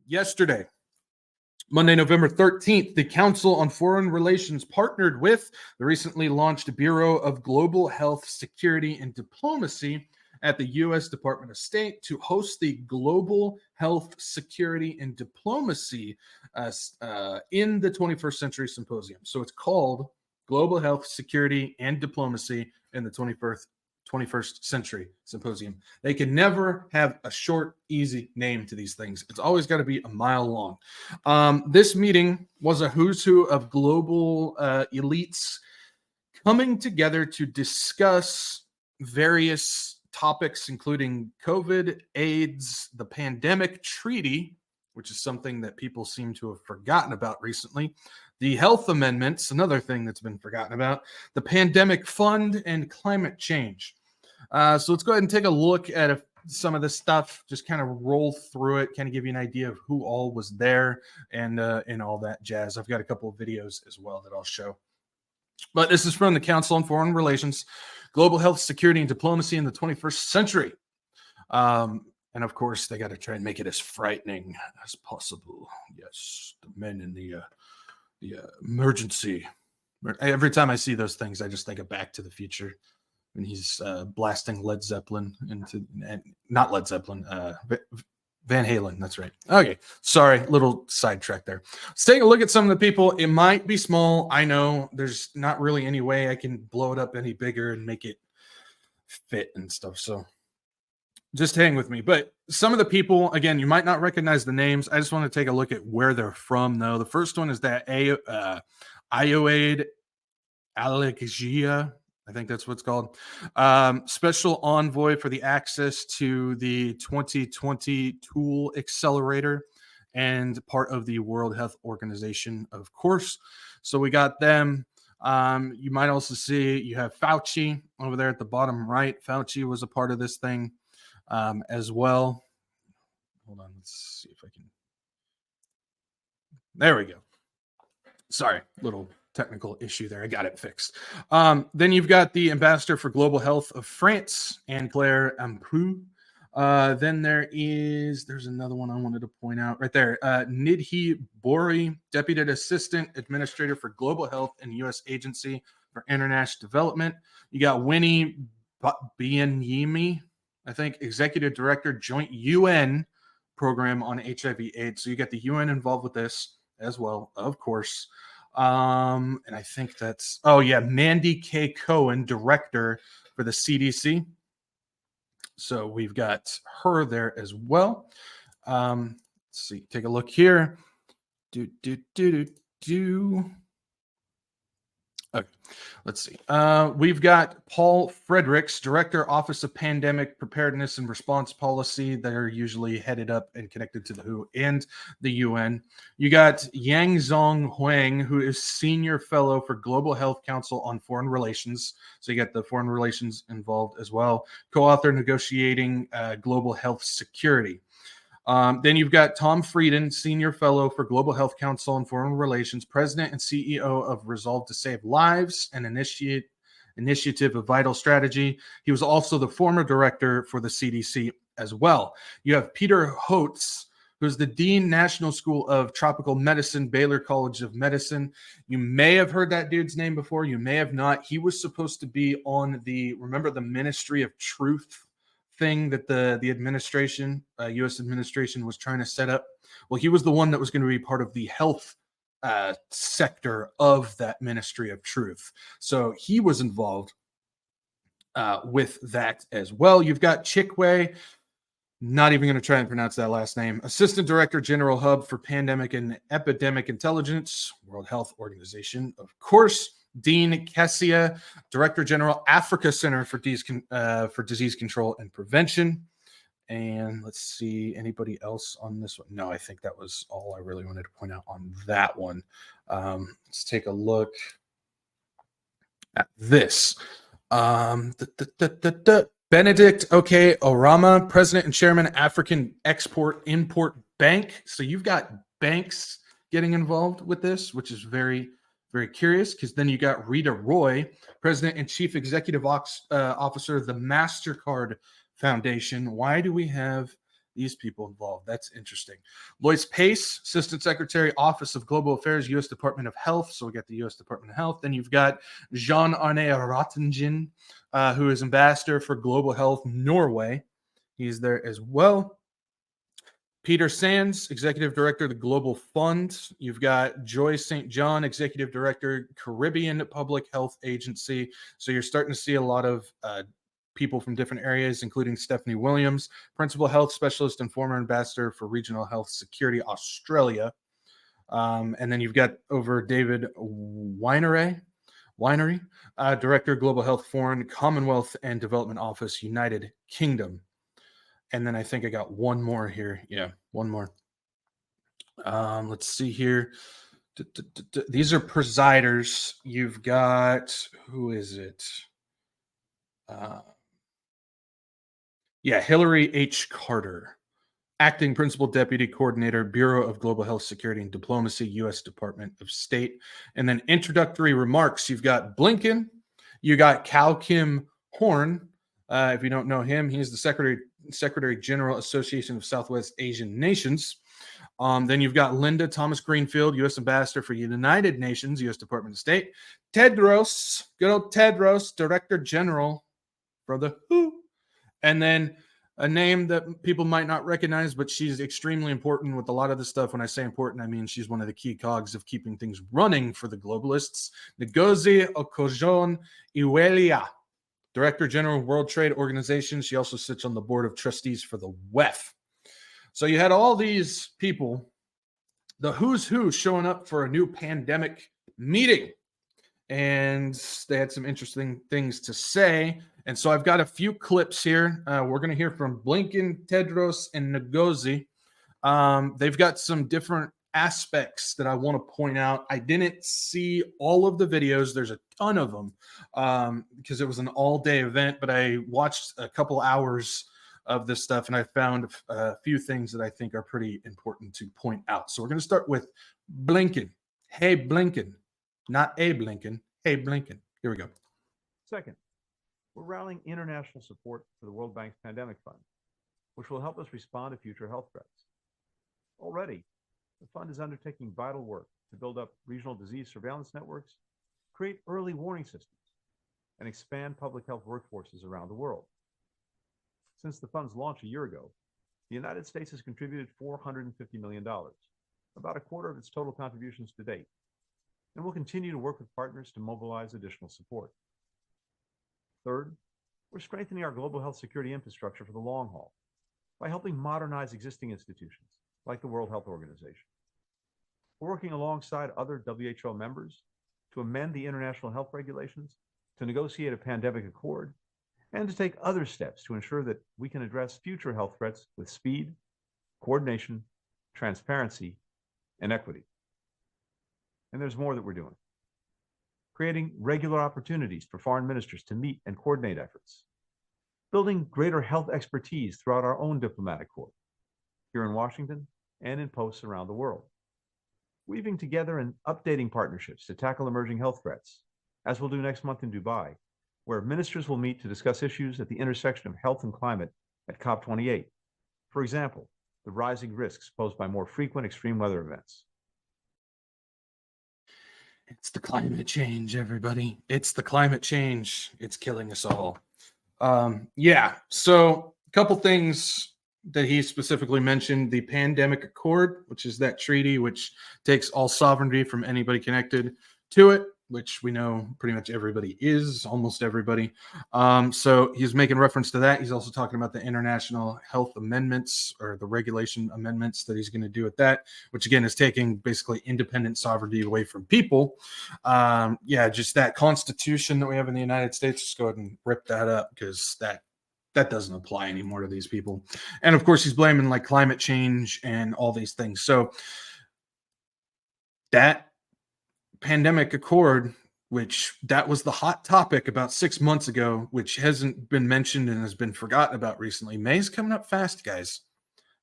yesterday, Monday, November 13th, the Council on Foreign Relations partnered with the recently launched Bureau of Global Health, Security, and Diplomacy at the U.S. Department of State to host the Global Health, Security, and Diplomacy in the 21st Century Symposium. So it's called Global Health, Security, and Diplomacy in the 21st Century Symposium. They can never have a short, easy name to these things. It's always got to be a mile long. This meeting was a who's who of global elites coming together to discuss various topics, including COVID, AIDS, the pandemic treaty, which is something that people seem to have forgotten about recently, the health amendments, another thing that's been forgotten about, the pandemic fund, and climate change. So let's go ahead and take a look at some of this stuff, just kind of roll through it, kind of give you an idea of who all was there and all that jazz. I've got a couple of videos as well that I'll show. But this is from the Council on Foreign Relations, Global Health, Security, and Diplomacy in the 21st Century. And of course, they got to try and make it as frightening as possible. Yes, the men in the emergency. Every time I see those things, I just think of Back to the Future. And he's blasting Led Zeppelin not Led Zeppelin, Van Halen. That's right. Okay. Sorry. Little sidetrack there. Let's take a look at some of the people. It might be small. I know there's not really any way I can blow it up any bigger and make it fit and stuff. So just hang with me. But some of the people, again, you might not recognize the names. I just want to take a look at where they're from, though. The first one is that Ioade Alagia. I think that's what it's called. Special envoy for the access to the 2020 tool accelerator and part of the World Health Organization, of course. So we got them. You might also see you have Fauci over there at the bottom right. Fauci was a part of this thing as well. Hold on. Let's see if I can. There we go. Sorry, little technical issue there. I got it fixed. Then you've got the Ambassador for Global Health of France, Anne-Claire Amprou. Then there's another one I wanted to point out right there. Nidhi Bori, Deputy Assistant Administrator for Global Health and U.S. Agency for International Development. You got Winnie Bianyemi, I think, Executive Director, Joint UN Program on HIV/AIDS. So you got the UN involved with this as well, of course. And I think that's, Mandy K. Cohen, Director for the CDC. So we've got her there as well. Let's see, take a look here. Okay, let's see. We've got Paul Fredericks, Director, Office of Pandemic Preparedness and Response Policy. They're usually headed up and connected to the WHO and the UN. You got Yang Zong Huang, who is Senior Fellow for Global Health Council on Foreign Relations. So you got the foreign relations involved as well. Co-author negotiating global health security. Then you've got Tom Frieden, Senior Fellow for Global Health Council on Foreign Relations, President and CEO of Resolve to Save Lives, an initiative of Vital Strategy. He was also the former director for the CDC as well. You have Peter Hotz, who's the Dean, National School of Tropical Medicine, Baylor College of Medicine. You may have heard that dude's name before. You may have not. He was supposed to be on remember the Ministry of Truth thing that the administration, U.S. administration, was trying to set up. Well, he was the one that was going to be part of the health sector of that Ministry of Truth. So he was involved with that as well. You've got Chikwe, not even going to try and pronounce that last name, Assistant Director, General Hub for Pandemic and Epidemic Intelligence, World Health Organization, of course. Dean Kessia, Director General, Africa Center for Disease Control and Prevention. And let's see, anybody else on this one? No, I think that was all I really wanted to point out on that one. Let's take a look at this. Benedict Orama, President and Chairman, African Export-Import Bank. So you've got banks getting involved with this, which is very, very curious, because then you got Rita Roy, President and Chief Executive Officer of the MasterCard Foundation. Why do we have these people involved. That's interesting. Lois Pace, Assistant Secretary, Office of Global Affairs, U.S. Department of Health. So we got the U.S. Department of Health. Then you've got Jean-Arne Rottingen, who is Ambassador for Global Health Norway. He's there as well. Peter Sands, Executive Director of the Global Fund. You've got Joy St. John, Executive Director, Caribbean Public Health Agency. So you're starting to see a lot of people from different areas, including Stephanie Williams, Principal Health Specialist and former Ambassador for Regional Health Security Australia. And then you've got over David Winery, Director, Global Health Foreign, Commonwealth and Development Office, United Kingdom. And then I think I got one more here. Yeah, one more. Let's see here. These are presiders. You've got, who is it? Hillary H. Carter, Acting Principal Deputy Coordinator, Bureau of Global Health Security and Diplomacy, U.S. Department of State. And then introductory remarks. You've got Blinken. You got Cal Kim Horn. If you don't know him, he's the Secretary General, Association of Southwest Asian Nations. Then you've got Linda Thomas Greenfield, U.S. Ambassador for United Nations, U.S. Department of State. Tedros, good old Tedros, Director General for the WHO. And then a name that people might not recognize, but she's extremely important with a lot of this stuff. When I say important, I mean she's one of the key cogs of keeping things running for the globalists. Ngozi Okonjo-Iweala, Director General of World Trade Organization. She also sits on the board of trustees for the WEF. So you had all these people, the who's who, showing up for a new pandemic meeting. And they had some interesting things to say. And so I've got a few clips here. We're going to hear from Blinken, Tedros, and Ngozi. They've got some different aspects that I want to point out. I didn't see all of the videos. There's a ton of them because it was an all-day event, but I watched a couple hours of this stuff, and I found a few things that I think are pretty important to point out. So we're going to start with Blinken. Hey, Blinken. Not a Blinken. Hey, Blinken. Here we go. Second, we're rallying international support for the World Bank's Pandemic Fund, which will help us respond to future health threats. Already, the fund is undertaking vital work to build up regional disease surveillance networks, create early warning systems, and expand public health workforces around the world. Since the fund's launch a year ago, the United States has contributed $450 million, about a quarter of its total contributions to date, and will continue to work with partners to mobilize additional support. Third, we're strengthening our global health security infrastructure for the long haul by helping modernize existing institutions like the World Health Organization. We're working alongside other WHO members to amend the international health regulations, to negotiate a pandemic accord, and to take other steps to ensure that we can address future health threats with speed, coordination, transparency, and equity. And there's more that we're doing. Creating regular opportunities for foreign ministers to meet and coordinate efforts. Building greater health expertise throughout our own diplomatic corps, here in Washington and in posts around the world. Weaving together and updating partnerships to tackle emerging health threats, as we'll do next month in Dubai, where ministers will meet to discuss issues at the intersection of health and climate at COP28. For example, the rising risks posed by more frequent extreme weather events. It's the climate change, everybody. It's the climate change. It's killing us all. So a couple things that he specifically mentioned: the Pandemic Accord, which is that treaty which takes all sovereignty from anybody connected to it, which we know pretty much everybody is, almost everybody. So he's making reference to that. He's also talking about the international health amendments, or the regulation amendments that he's going to do with that, which again is taking basically independent sovereignty away from people. Just that constitution that we have in the United States, just go ahead and rip that up, because that doesn't apply anymore to these people. And of course, he's blaming like climate change and all these things. So that Pandemic Accord, which that was the hot topic about 6 months ago, which hasn't been mentioned and has been forgotten about recently. May's coming up fast, guys.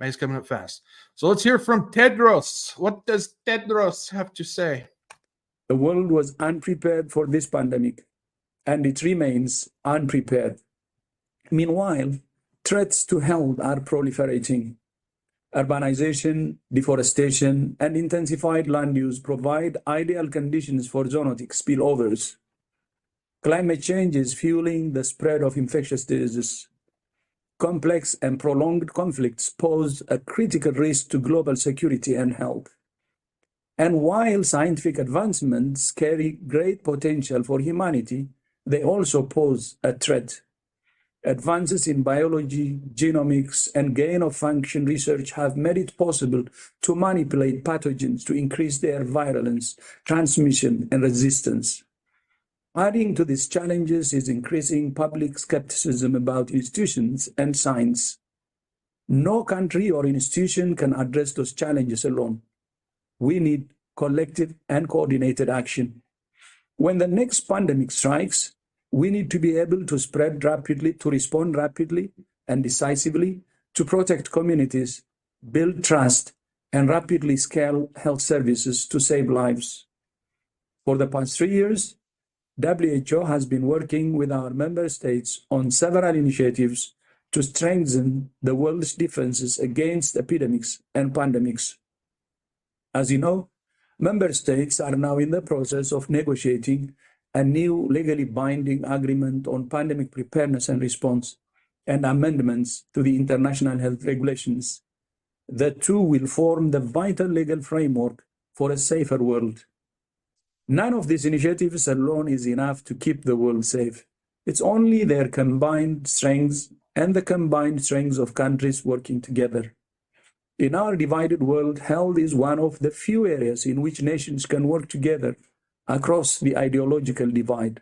May's coming up fast. So let's hear from Tedros. What does Tedros have to say? The world was unprepared for this pandemic, and it remains unprepared. Meanwhile, threats to health are proliferating. Urbanization, deforestation, and intensified land use provide ideal conditions for zoonotic spillovers. Climate change is fueling the spread of infectious diseases. Complex and prolonged conflicts pose a critical risk to global security and health. And while scientific advancements carry great potential for humanity, they also pose a threat. Advances in biology, genomics, and gain-of-function research have made it possible to manipulate pathogens to increase their virulence, transmission, and resistance. Adding to these challenges is increasing public skepticism about institutions and science. No country or institution can address those challenges alone. We need collective and coordinated action. When the next pandemic strikes, we need to be able to respond rapidly and decisively to protect communities, build trust, and rapidly scale health services to save lives. For the past 3 years, WHO has been working with our member states on several initiatives to strengthen the world's defenses against epidemics and pandemics. As you know, member states are now in the process of negotiating a new legally binding agreement on pandemic preparedness and response and amendments to the international health regulations. The two will form the vital legal framework for a safer world. None of these initiatives alone is enough to keep the world safe. It's only their combined strengths and the combined strengths of countries working together. In our divided world, health is one of the few areas in which nations can work together across the ideological divide.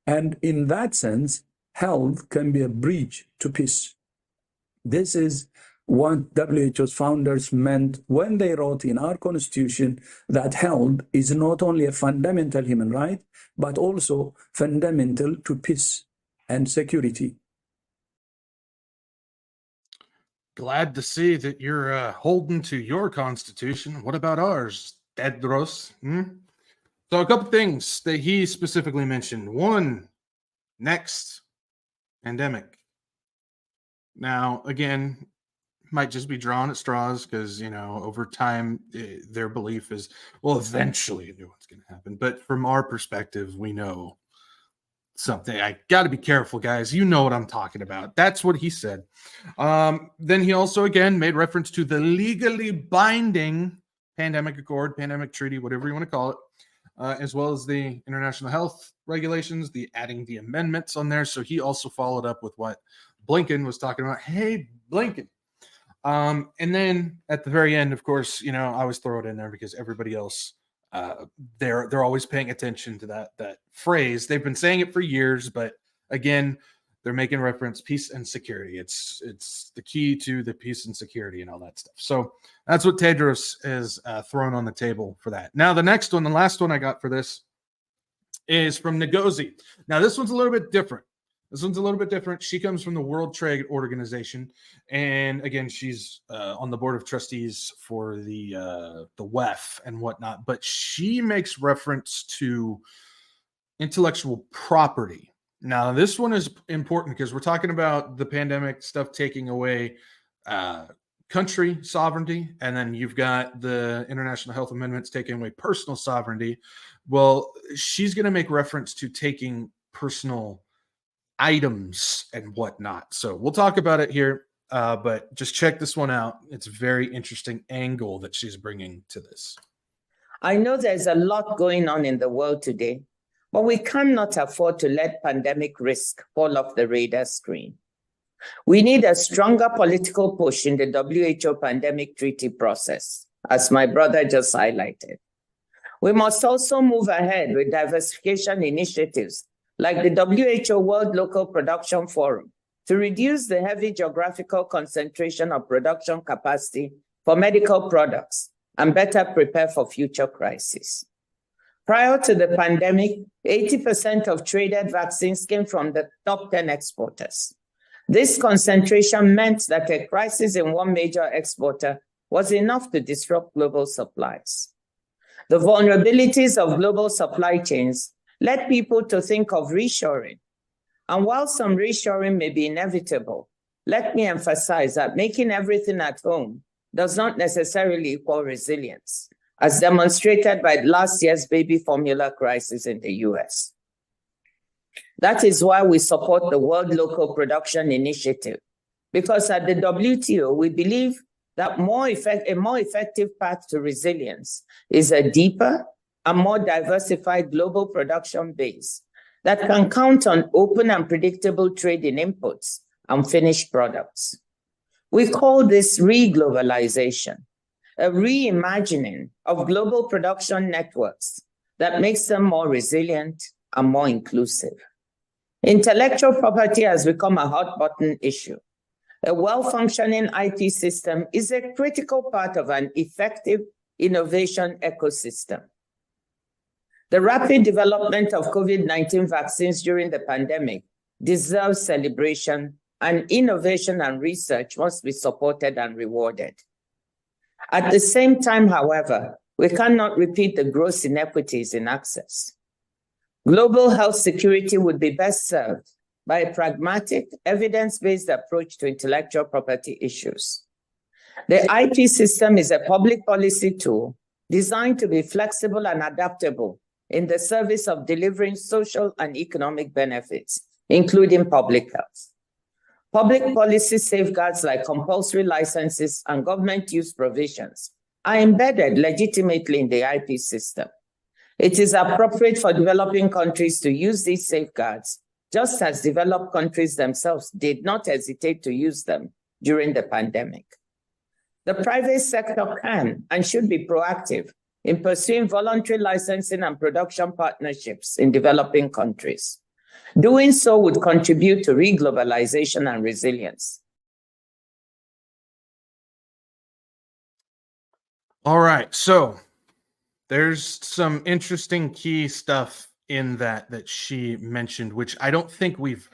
And in that sense, health can be a bridge to peace. This is what WHO's founders meant when they wrote in our constitution that health is not only a fundamental human right, but also fundamental to peace and security. Glad to see that you're holding to your constitution. What about ours, Tedros? So a couple things that he specifically mentioned. One, next pandemic. Now, again, might just be drawing at straws because, over time, their belief is, well, eventually a new one's going to happen. But from our perspective, we know something. I got to be careful, guys. You know what I'm talking about. That's what he said. Then he also, again, made reference to the legally binding pandemic accord, pandemic treaty, whatever you want to call it, as well as the international health regulations, adding the amendments on there. So he also followed up with what Blinken was talking about. Hey, Blinken. And then at the very end, of course, I always throw it in there because everybody else, they're always paying attention to that phrase. They've been saying it for years, but again, they're making reference peace and security. It's the key to the peace and security and all that stuff. So that's what Tedros is thrown on the table for that. Now, the next one, the last one I got for this is from Ngozi. Now, this one's a little bit different. She comes from the World Trade Organization, and again, she's on the board of trustees for the WEF and whatnot. But she makes reference to intellectual property. Now, this one is important because we're talking about the pandemic stuff taking away country sovereignty, and then you've got the international health amendments taking away personal sovereignty. Well, she's going to make reference to taking personal items and whatnot. So we'll talk about it here, but just check this one out. It's a very interesting angle that she's bringing to this. I know there's a lot going on in the world today, but we cannot afford to let pandemic risk fall off the radar screen. We need a stronger political push in the WHO pandemic treaty process, as my brother just highlighted. We must also move ahead with diversification initiatives like the WHO World Local Production Forum to reduce the heavy geographical concentration of production capacity for medical products and better prepare for future crises. Prior to the pandemic, 80% of traded vaccines came from the top 10 exporters. This concentration meant that a crisis in one major exporter was enough to disrupt global supplies. The vulnerabilities of global supply chains led people to think of reshoring. And while some reshoring may be inevitable, Let me emphasize that making everything at home does not necessarily equal resilience, as demonstrated by last year's baby formula crisis in the US. That is why we support the World Local Production Initiative, because at the WTO, we believe that a more effective path to resilience is a deeper and more diversified global production base that can count on open and predictable trade in inputs and finished products. We call this re-globalization, a reimagining of global production networks that makes them more resilient and more inclusive. Intellectual property has become a hot button issue. A well-functioning IP system is a critical part of an effective innovation ecosystem. The rapid development of COVID-19 vaccines during the pandemic deserves celebration, and innovation and research must be supported and rewarded. At the same time, however, we cannot repeat the gross inequities in access. Global health security would be best served by a pragmatic, evidence-based approach to intellectual property issues. The IP system is a public policy tool designed to be flexible and adaptable in the service of delivering social and economic benefits, including public health. Public policy safeguards like compulsory licenses and government use provisions are embedded legitimately in the IP system. It is appropriate for developing countries to use these safeguards, just as developed countries themselves did not hesitate to use them during the pandemic. The private sector can and should be proactive in pursuing voluntary licensing and production partnerships in developing countries. Doing so would contribute to re-globalization and resilience. All right, so there's some interesting key stuff in that she mentioned, which I don't think we've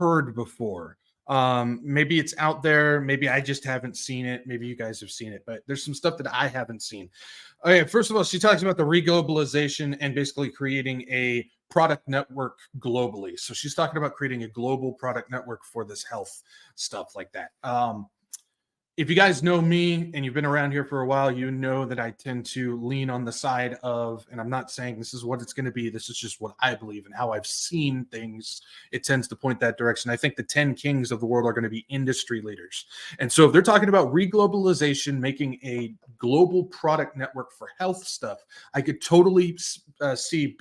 heard before. Maybe it's out there, maybe I just haven't seen it, maybe you guys have seen it, but there's some stuff that I haven't seen. Okay, first of all, she talks about the re-globalization and basically creating a product network globally. So she's talking about creating a global product network for this health stuff like that. If you guys know me and you've been around here for a while, you know that I tend to lean on the side of, and I'm not saying this is what it's going to be, this is just what I believe and how I've seen things. It tends to point that direction. I think the 10 kings of the world are going to be industry leaders. And so if they're talking about re-globalization, making a global product network for health stuff, I could totally see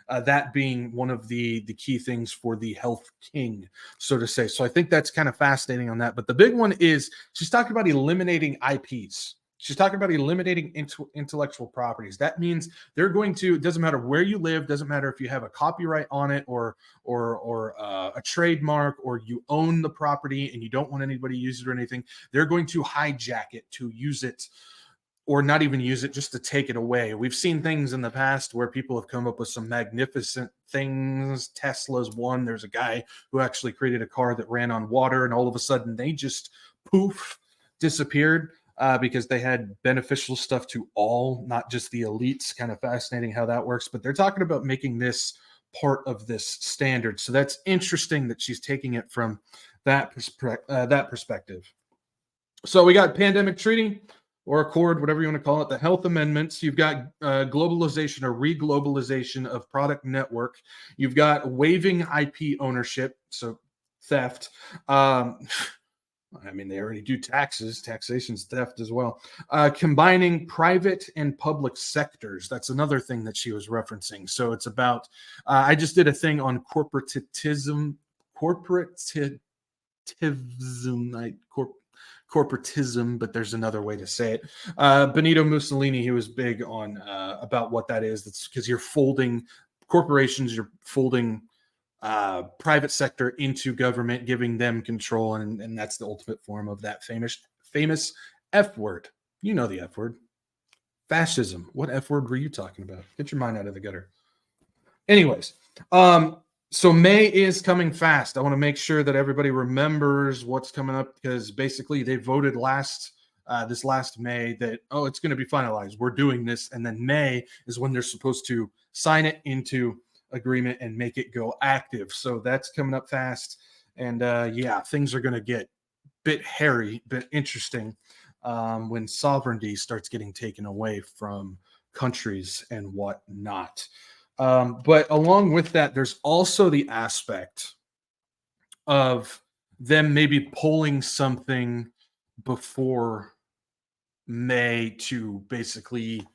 that being one of the key things for the health king, so to say. So I think that's kind of fascinating on that. But the big one is she's talking about eliminating IPs. She's talking about eliminating intellectual properties. That means they're going to, it doesn't matter where you live, doesn't matter if you have a copyright on it or a trademark, or you own the property and you don't want anybody to use it or anything, they're going to hijack it to use it, or not even use it, just to take it away. We've seen things in the past where people have come up with some magnificent things. Tesla's one. There's a guy who actually created a car that ran on water, and all of a sudden they just poof, disappeared because they had beneficial stuff to all, not just the elites. Kind of fascinating how that works. But they're talking about making this part of this standard. So that's interesting that she's taking it from that perspective. So we got pandemic treaty or accord, whatever you want to call it, the health amendments. You've got globalization or re-globalization of product network. You've got waiving IP ownership, so theft. I mean, they already do taxes. Taxation's theft as well. Combining private and public sectors. That's another thing that she was referencing. So it's about, I just did a thing on corporatism, but there's another way to say it. Benito Mussolini, he was big on about what that is. That's because you're folding corporations, you're folding private sector into government, giving them control, and that's the ultimate form of that famous F word. You know the F word. Fascism. What F word were you talking about? Get your mind out of the gutter. Anyways, so May is coming fast. I want to make sure that everybody remembers what's coming up, because basically they voted this last May that, oh, it's going to be finalized. We're doing this. And then May is when they're supposed to sign it into agreement and make it go active. So that's coming up fast. And yeah, things are going to get bit hairy, bit interesting when sovereignty starts getting taken away from countries and whatnot. But along with that, there's also the aspect of them maybe pulling something before May to basically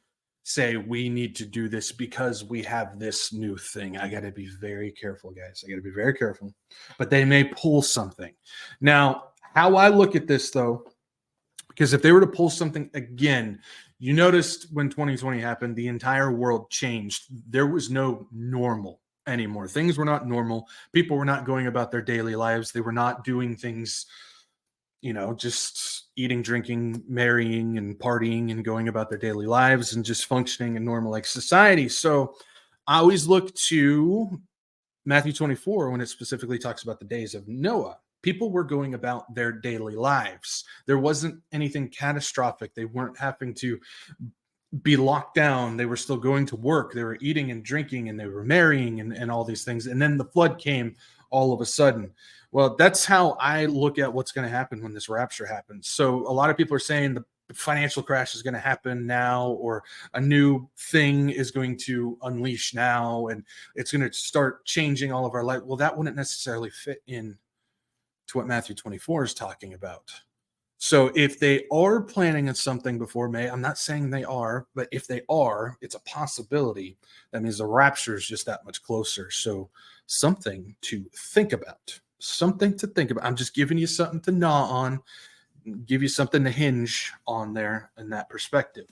say we need to do this because we have this new thing. I got to be very careful, guys. I got to be very careful. But they may pull something. Now, how I look at this, though, because if they were to pull something again, you noticed when 2020 happened, the entire world changed. There was no normal anymore. Things were not normal. People were not going about their daily lives. They were not doing things, just eating, drinking, marrying, and partying and going about their daily lives and just functioning in normal like society. So I always look to Matthew 24 when it specifically talks about the days of Noah. People were going about their daily lives. There wasn't anything catastrophic. They weren't having to be locked down. They were still going to work. They were eating and drinking, and they were marrying and all these things. And then the flood came all of a sudden. Well, that's how I look at what's going to happen when this rapture happens. So a lot of people are saying the financial crash is going to happen now, or a new thing is going to unleash now, and it's going to start changing all of our life. Well, that wouldn't necessarily fit in to what Matthew 24 is talking about. So if they are planning on something before May, I'm not saying they are, but if they are, it's a possibility. That means the rapture is just that much closer. So something to think about. Something to think about. I'm just giving you something to gnaw on, give you something to hinge on there in that perspective.